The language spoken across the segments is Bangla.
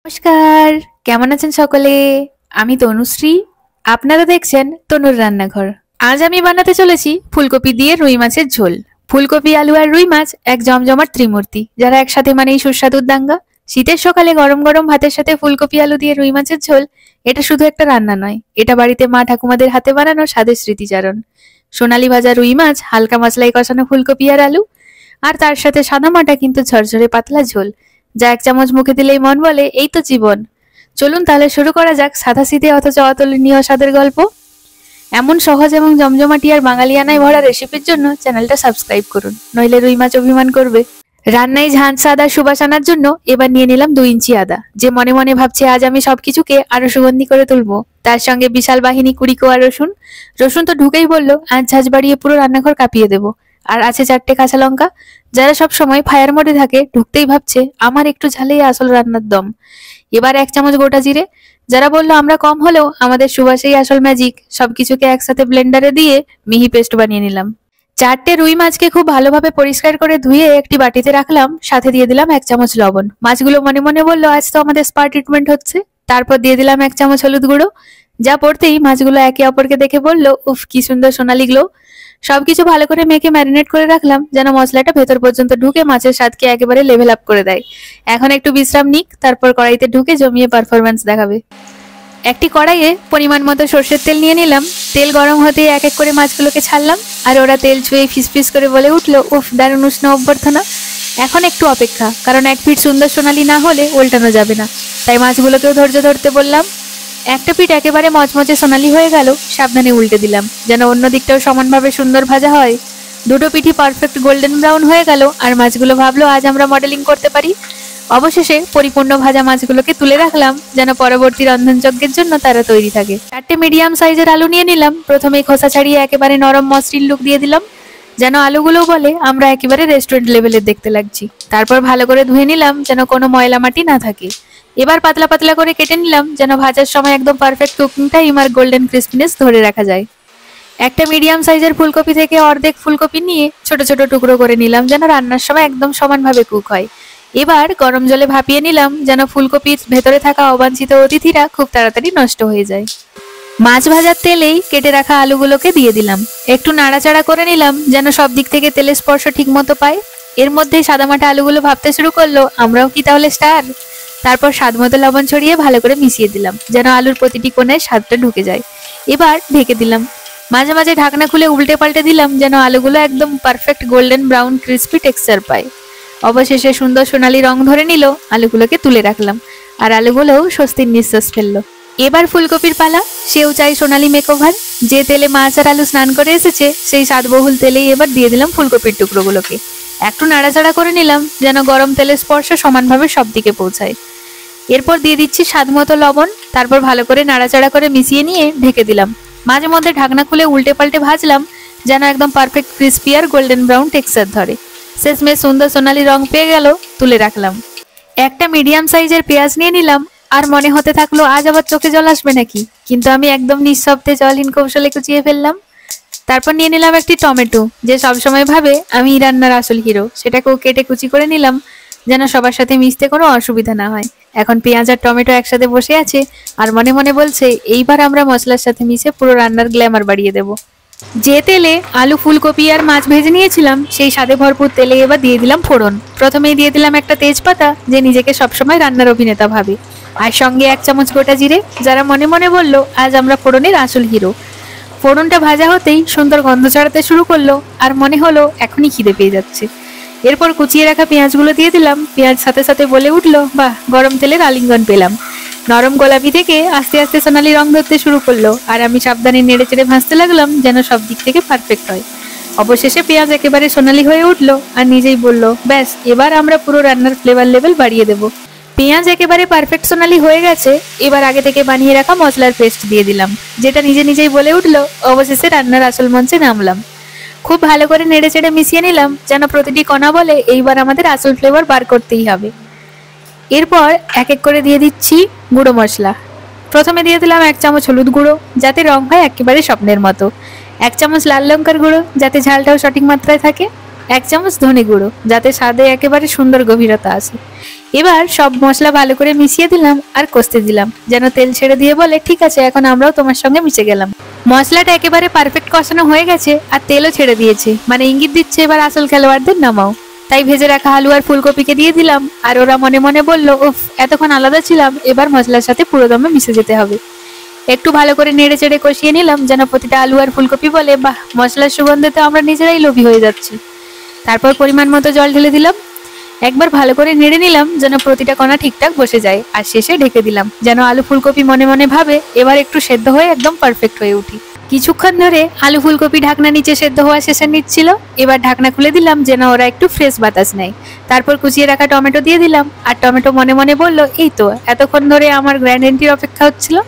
নমস্কার, কেমন আছেন সকলে? আমি তনুশ্রী। আপনারা দেখছেন তনুর রান্নাঘর। আজ আমি বানাতে চলেছি ফুলকপি দিয়ে রুই মাছের ঝোল। ফুলকপি, আলু আর রুই মাছ এক জমজমাট ত্রিমূর্তি, যারা একসাথে মানেই সুস্বাদুর দাঙ্গা। শীতের সকালে গরম গরম ভাতের সাথে ফুলকপি আলু দিয়ে রুই মাছের ঝোল, এটা শুধু একটা রান্না নয়, এটা বাড়িতে মা ঠাকুমাদের হাতে বানানো স্বাদের স্মৃতিচারণ। সোনালি ভাজা রুই মাছ, হালকা মশলায় কষানো ফুলকপি আর আলু, আর তার সাথে সাদা মাটা কিন্তু ঝরঝরে পাতলা ঝোল, যা এক চামচ মুখে দিলেই মন বলে এই তো জীবন। চলুন তাহলে শুরু করা যাক সাদাসিধে অথচ অতুলনীয় স্বাদের গল্প। এমন সহজ এবং জমজমাটি আর বাঙালিয়ানায় ভরা রেসিপির জন্য চ্যানেলটা সাবস্ক্রাইব করুন, নইলে রুই মাছ অভিমান করবে। রান্নায় ঝাঁঝ আদা সুবাস আনার জন্য এবার নিয়ে নিলাম 2 ইঞ্চি আদা, যে মনে মনে ভাবছে আজ আমি সবকিছুকে আরো সুগন্ধি করে তুলবো। তার সঙ্গে বিশাল বাহিনী 20 কোয়া রসুন। রসুন তো ঢুকেই বললো আজ ঝাঁঝ বাড়িয়ে পুরো রান্নাঘর কাঁপিয়ে দেবো। আর আছে 4টে কাঁচা লঙ্কা, যারা সব সময় ফায়ার মোডে থাকে ঢুকতেই ভাবছে আমার একটু ঝালেই আসল রান্নার দম। এবার 1 চামচ গোটা জিরে, যারা বললো আমরা কম হলেও আমাদের সুবাসেই আসল ম্যাজিক। সবকিছুকে একসাথে ব্লেন্ডারে দিয়ে মিহি পেস্ট বানিয়ে নিলাম। 4টে রুই মাছকে খুব ভালোভাবে পরিষ্কার করে ধুয়ে একটি বাটিতে রাখলাম, সাথে দিয়ে দিলাম 1 চামচ লবণ। মাছগুলো মনে মনে বললো আজ তো আমাদের স্পা ট্রিটমেন্ট হচ্ছে। তারপর দিয়ে দিলাম 1 চামচ হলুদ গুঁড়ো, যা পড়তেই মাছগুলো একে অপরকে দেখে বললো উফ কি সুন্দর সোনালি গ্লো। সবকিছু ভালো করে মেখে ম্যারিনেট করে রাখলাম, যেন মশলাটা ভেতর পর্যন্ত ঢুকে মাছের স্বাদকে একেবারে লেভেল আপ করে দেয়। এখন একটু বিশ্রাম নিক, তারপর কড়াইতে ঢুকে জমিয়ে পারফরমেন্স দেখাবে। একটি কড়াইয়ে পরিমাণ মতো সর্ষের তেল নিয়ে নিলাম। তেল গরম হতে এক এক করে মাছগুলোকে ছাড়লাম, আর ওরা তেল ছুঁয়ে ফিসফিস করে বলে উঠলো উফ দারুণ উষ্ণ অভ্যর্থনা। এখন একটু অপেক্ষা, কারণ এক পিঠ সুন্দর সোনালি না হলে উল্টানো যাবে না। তাই মাছগুলোকেও ধৈর্য ধরতে বললাম। একটা পিঠ একেবারে মচমচে সোনালি হয়ে গেল, সাবধানে উল্টে দিলাম, যেন অন্য দিকটাও সমানভাবে সুন্দর ভাজা হয়। দুটো পিঠই পারফেক্ট গোল্ডেন ব্রাউন হয়ে গেল, আর মাছগুলো ভাবলো আজ আমরা মডেলিং করতে পারি। অবশেষে পরিপূর্ণ ভাজা মাছগুলোকে তুলে রাখলাম, যেন পরবর্তী রন্ধনযজ্ঞের জন্য তারা তৈরি থাকে। 4টে মিডিয়াম সাইজের আলু নিয়ে নিলাম। প্রথমেই খোসা ছাড়িয়ে একেবারে নরম মসৃণ লুক দিয়ে দিলাম, যেন আলুগুলো বলে আমরা একেবারে রেস্টুরেন্ট লেভেলের দেখতে লাগছি। তারপর ভালো করে ধুয়ে নিলাম, যেন কোনো ময়লা মাটি না থাকে। এবার পাতলা পাতলা করে কেটে নিলাম, যেন ভাজার সময় একদম পারফেক্ট কুকিং টাইম আর গোল্ডেন ক্রিস্পিনেস ধরে রাখা যায়। একটা মিডিয়াম সাইজের ফুলকপি থেকে অর্ধেক ফুলকপি নিয়ে ছোট ছোট টুকরো করে নিলাম, যেন রান্নার সময় একদম সমানভাবে কুক হয়। এবার গরম জলে ভাপিয়ে নিলাম, যেন ফুলকপির ভেতরে থাকা অবাঞ্ছিত অতিথিরা খুব তাড়াতাড়ি নষ্ট হয়ে যায়। মাছ ভাজার তেলেই কেটে রাখা আলুগুলোকে দিয়ে দিলাম। একটু নাড়াচাড়া করে নিলাম, যেন সব দিক থেকে তেলের স্পর্শ ঠিক মতো পায়। এর মধ্যেই সাদামাটা আলুগুলো ভাবতে শুরু করলো আমরাও কি তাহলে স্টার। তারপর স্বাদ মতো লবণ ছড়িয়ে ভালো করে মিশিয়ে দিলাম, যেন আলুর প্রতিটি কোণায় স্বাদটা ঢুকে যায়। এবার ঢেকে দিলাম, মাঝে মাঝে ঢাকনা খুলে উল্টে পাল্টে দিলাম, যেন আলুগুলো একদম perfect golden brown crispy texture পায়। অবশেষে সুন্দর সোনালি রং ধরে নিল, আলুগুলোকে তুলে রাখলাম, আর আলুগুলোও স্বস্তির নিঃশ্বাস ফেললো। এবার ফুলকপির পালা, সেও চাই সোনালি মেকওভার। যে তেলে মাছ আর আলু স্নান করে এসেছে, সেই স্বাদবহুল তেলেই এবার দিয়ে দিলাম ফুলকপির টুকরোগুলোকে। একটু নাড়াচাড়া করে নিলাম, যেন গরম তেলের স্পর্শ সমানভাবে সব দিকে পৌঁছায়। এরপর দিয়ে দিচ্ছি স্বাদ মতো লবণ, তারপর ভালো করে নাড়াচাড়া করে মিশিয়ে নিয়ে ঢেকে দিলাম। মাঝে মধ্যে ঢাকনা খুলে উল্টে পাল্টে ভাজলাম, যেন একদম পারফেক্ট ক্রিস্পি আর গোল্ডেন ব্রাউন টেক্সচার ধরে। শেষমেশ সুন্দর সোনালি রং পেয়ে গেল, তুলে রাখলাম। একটা মিডিয়াম সাইজের পেঁয়াজ নিয়ে নিলাম, আর মনে হতে থাকলো আজ আবার চোখে জল আসবে নাকি, কিন্তু আমি একদম নিঃশব্দে জলহীন কৌশলে কুচিয়ে ফেললাম। তারপর নিয়ে নিলাম একটি টমেটো, যে সবসময় ভাবে আমি রান্নার আসল হিরো, সেটাকেও কেটে কুচি করে নিলাম, যেন সবার সাথে মিশতে কোনো অসুবিধা না হয়। এখন পেঁয়াজ আর টমেটো একসাথে বসে আছে, আর মনে মনে বলছে এইবার আমরা মশলার সাথে মিশে পুরো রান্নার গ্ল্যামার বাড়িয়ে দেব। যে তেলে আলু ফুলকপি আর মাছ ভেজে নিয়েছিলাম, সেই স্বাদে ভরপুর তেলে এবার দিয়ে দিলাম ফোড়ন। প্রথমেই দিয়ে দিলাম একটা তেজপাতা, যে নিজেকে সবসময় রান্নার অভিনেতা ভাবে, আর সঙ্গে 1 চামচ গোটা জিরে, যারা মনে মনে বলল আজ আমরা ফোড়নের আসল হিরো। ফোড়নটা ভাজা হতেই সুন্দর গন্ধ ছড়াতে শুরু করলো, আর মনে হলো এখনই খিদে পেয়ে যাচ্ছে। এরপর কুচিয়ে রাখা পেঁয়াজগুলো দিয়ে দিলাম। পেঁয়াজ সাথে সাথে বলে উঠলো বাহ, গরম তেলের আলিঙ্গন পেলাম। নরম গোলাপি থেকে আস্তে আস্তে সোনালি রং ধরতে শুরু করলো, আর আমি সাবধানে নেড়ে চেড়ে ভাজতে লাগলাম, যেন সব দিক থেকে পারফেক্ট হয়। অবশেষে পেঁয়াজ একেবারে সোনালি হয়ে উঠলো, আর নিজেই বলল ব্যাস, এবার আমরা পুরো রান্নার ফ্লেভার লেভেল বাড়িয়ে দেবো। পেঁয়াজ একেবারে পারফেক্ট সোনালি হয়ে গেছে, এবার আগে থেকে বানিয়ে রাখা মশলার পেস্ট দিয়ে দিলাম, যেটা নিজে নিজেই বলে উঠলো। অবশেষে রান্নার আসল মঞ্চে নামলাম। খুব ভালো করে নেড়ে চেড়ে মিশিয়ে নিলাম, যেন প্রতিটি কণা বলে এইবার আমাদের আসল ফ্লেভার বার করতেই হবে। এরপর এক এক করে দিয়ে দিচ্ছি গুঁড়ো মশলা। প্রথমে দিয়ে দিলাম 1 চামচ হলুদ গুঁড়ো, যাতে রং হয় একেবারে স্বপ্নের মতো। 1 চামচ লাল লঙ্কার গুঁড়ো, যাতে ঝালটাও সঠিক মাত্রায় থাকে। 1 চামচ ধনে গুঁড়ো, যাতে স্বাদে একেবারে সুন্দর গভীরতা আসে। এবার সব মশলা ভালো করে মিশিয়ে দিলাম আর কষতে দিলাম, যেন তেল ছেড়ে দিয়ে বলে ঠিক আছে এখন আমরাও তোমার সঙ্গে মিশে গেলাম। মশলাটা একেবারে পারফেক্ট কষানো হয়ে গেছে আর তেলও ছেড়ে দিয়েছে, মানে ইঙ্গিত দিচ্ছে এবার আসল খেলোয়াড়দের নামাও। তাই ভেজে রাখা আলু আর ফুলকপিকে দিয়ে দিলাম, আর ওরা মনে মনে বলল উফ এতক্ষণ আলাদা ছিলাম, এবার মশলার সাথে পুরো দমে মিশে যেতে হবে। একটু ভালো করে নেড়ে চেড়ে কষিয়ে নিলাম, যেন প্রতিটা আলু আর ফুলকপি বলে বাহ মশলার সুগন্ধে তো আমরা নিজেরাই লোভী হয়ে যাচ্ছি। তারপর পরিমাণ মতো জল ঢেলে দিলাম, একবার ভালো করে নেড়ে নিলাম যেন প্রতিটা কণা ঠিকঠাক বসে যায়, আর শেষে ঢেকে দিলাম যেন আলু ফুলকপি মনে মনে ভাবে এবার একটু সেদ্ধ হয়ে একদম পারফেক্ট হয়ে উঠি। কিছুক্ষণ ধরে আলু ফুলকপি ঢাকনা নিচে সেদ্ধ হওয়া শেষে নিচ্ছিল, এবার ঢাকনা খুলে দিলাম যেন ওরা একটু ফ্রেশ বাতাস নেয়। তারপর কুচিয়ে রাখা টমেটো দিয়ে দিলাম, আর টমেটো মনে মনে বলল এই তো এতক্ষণ ধরে আমার গ্র্যান্ড এন্ট্রির অপেক্ষা হচ্ছিল।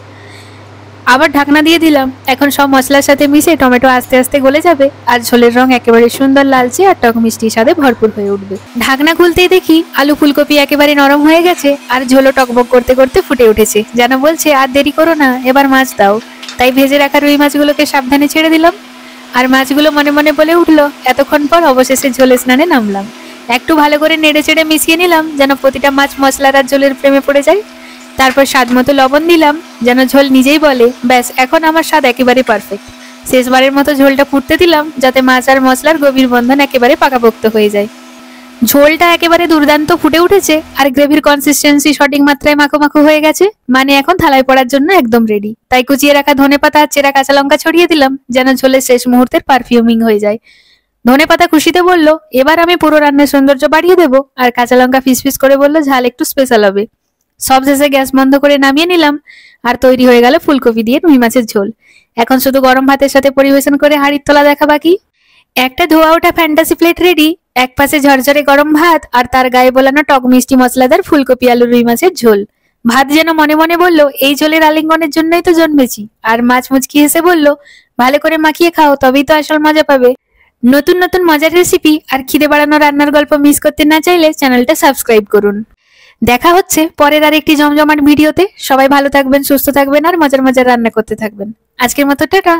আবার ঢাকনা দিয়ে দিলাম, এখন সব মশলার সাথে মিশে টমেটো আস্তে আস্তে গলে যাবে আর ঝোলের রং একেবারে সুন্দর লালচে আর টক মিষ্টির স্বাদে ভরপুর হয়ে উঠবে। ঢাকনা খুলতেই দেখি আলু ফুলকপি একেবারে নরম হয়ে গেছে আর ঝোলও টকবক করতে করতে ফুটে উঠেছে, যেন বলছে আর দেরি করো না এবার মাছ দাও। তাই ভেজে রাখা রুই মাছগুলোকে সাবধানে ছেড়ে দিলাম, আর মাছগুলো মনে মনে বলে উঠলো এতক্ষণ পর অবশেষে ঝোলে স্নানে নামলাম। একটু ভালো করে নেড়ে চেড়ে মিশিয়ে নিলাম যেন প্রতিটা মাছ মশলার আর ঝোলের প্রেমে পড়ে যায়। তারপর স্বাদ মতো লবণ দিলাম, যেন ঝোল নিজেই বলে ব্যাস এখন আমার স্বাদ একেবারে পারফেক্ট। শেষবারের মতো ঝোলটা ফুটতে দিলাম যাতে মাছ আর মশলার গভীর বন্ধন একেবারে পাকাপোক্ত হয়ে যায়। ঝোলটা একেবারে দুর্দান্ত ফুটে উঠেছে আর গ্রেভির কনসিস্টেন্সি সঠিক মাত্রায় মাখো মাখো হয়ে গেছে, মানে এখন থালায় পড়ার জন্য একদম রেডি। তাই কুচিয়ে রাখা ধনেপাতা আর চেরা কাঁচা লঙ্কা ছড়িয়ে দিলাম যেন ঝোলের শেষ মুহূর্তের পারফিউমিং হয়ে যায়। ধনেপাতা খুশিতে বলল এবার আমি পুরো রান্নার সৌন্দর্য বাড়িয়ে দেবো, আর কাঁচা লঙ্কা ফিস ফিস করে বলল ঝাল একটু স্পেশাল হবে। সব শেষে গ্যাস বন্ধ করে নামিয়ে নিলাম, আর তৈরি হয়ে গেল ফুলকপি দিয়ে রুই মাছের ঝোল। এখন শুধু গরম ভাতের সাথে পরিবেশন করে হাঁড়ির তোলা দেখা বাকি। একটা ধোয়া ওঠা ফ্যান্টাসি প্লেট রেডি, এক পাশে ঝরঝরে গরম ভাত আর তার গায়ে বোলানো টক মিষ্টি মশলাদার ফুলকপি আলু রুই মাছের ঝোল। ভাত যেন মনে মনে বলল এই ঝোলের আলিঙ্গনের জন্যই তো জন্মেছি, আর মাছ মুচকি হেসে বলল ভালো করে মাখিয়ে খাও তবেই তো আসল মজা পাবে। নতুন নতুন মজার রেসিপি আর খিদে বাড়ানো রান্নার গল্প মিস করতে না চাইলে চ্যানেলটা সাবস্ক্রাইব করুন। দেখা হচ্ছে পরের আর একটি জমজমাট ভিডিওতে। সবাই ভালো থাকবেন, সুস্থ থাকবেন আর মজার মজার রান্না করতে থাকবেন। আজকের মতো টাটা।